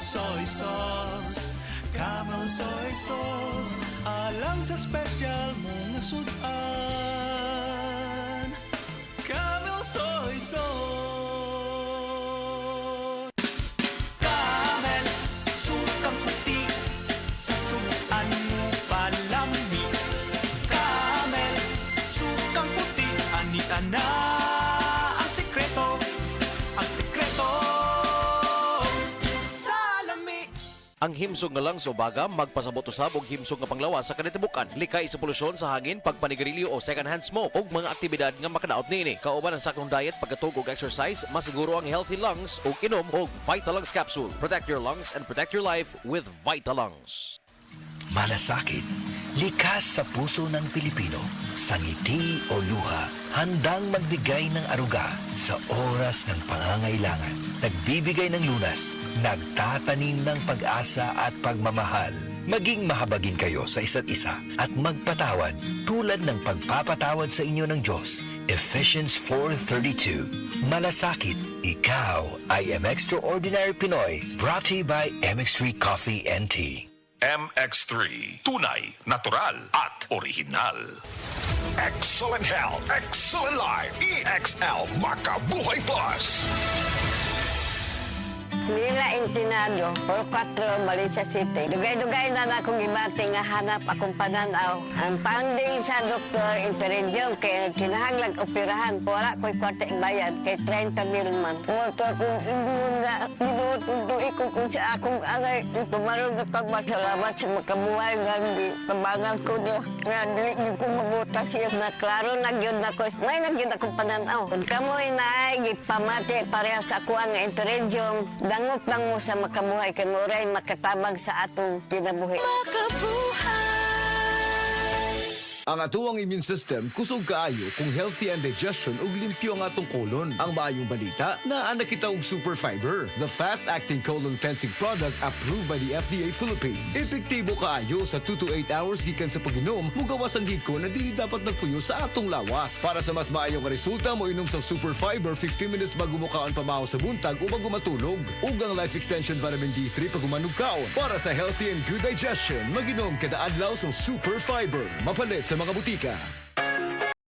soy sauce. Camel soy sauce, alang sa special mong sudan. Camel soy sauce. Camel, sukang puti, sa sudan mo palami. Camel, sukang puti, anita na ang sekreto, ang sekreto. Ang himsog nga lang baga magpasabot usab og himsog nga panglawas sa kanitibukan, likay sa polusyon sa hangin, pagpanigarilyo o second-hand smoke ug mga aktibidad nga makadaot niini. Kauban ang saktong diet, pagkatug og exercise, masiguro ang healthy lungs ug inom og Vitalungs capsule. Protect your lungs and protect your life with Vitalungs. Malasakit, likas sa puso ng Pilipino, sa ngiti o luha, handang magbigay ng aruga sa oras ng pangangailangan. Nagbibigay ng lunas, nagtatanim ng pag-asa at pagmamahal. Maging mahabagin kayo sa isa't isa at magpatawad tulad ng pagpapatawad sa inyo ng Diyos. Ephesians 4:32. Malasakit, ikaw ay Extraordinary Pinoy. Brought to you by MX3 Coffee and Tea. MX3, tunay, natural at original. Excellent Health, Excellent Life, EXL Makabuhay Plus. Mila Intinado, Puro 4, Malaysia City. Dugay-dugay na akong ibati nga hanap akong pananaw. Ang pangding sa doktor, intervention, kaya kinahanglag operahan. Wala ko'y kwarta bayad, kay 30,000 man. Pumunta akong ingon nga, ginuot ko kung sa akong angay. Pumarong at pagmasalamat sa makabuhay nga, hindi kabangan ko niya. Nga, dili ko mabuta siya na klaro nagyod na ko. May nagyod akong pananaw. Kung kamoy na ay, gipamati pareha sa ako ang intervention, dangot lang mo sa makabuhay kay Moray makatabang sa atong kinabuhi. Ang atuang immune system kusog kaayo kung healthy ang digestion ug limpyo ang atong colon. Ang maayong balita, naa na kita og Super Fiber, the fast-acting colon cleansing product approved by the FDA Philippines. Epektibo kaayo sa 2 to 8 hours gikan sa pag-inom, mugawas ang giko na dili dapat nagpuyo sa atong lawas. Para sa mas maayong resulta mo inom sa Super Fiber 15 minutes bago mo kaon pamahaw sa buntag o bago matulog. Ug ang Life Extension Vitamin D3 pag umanog kaon. Para sa healthy and good digestion, mag-inom kada adlaw sa Super Fiber. Mapalit sa mga butika.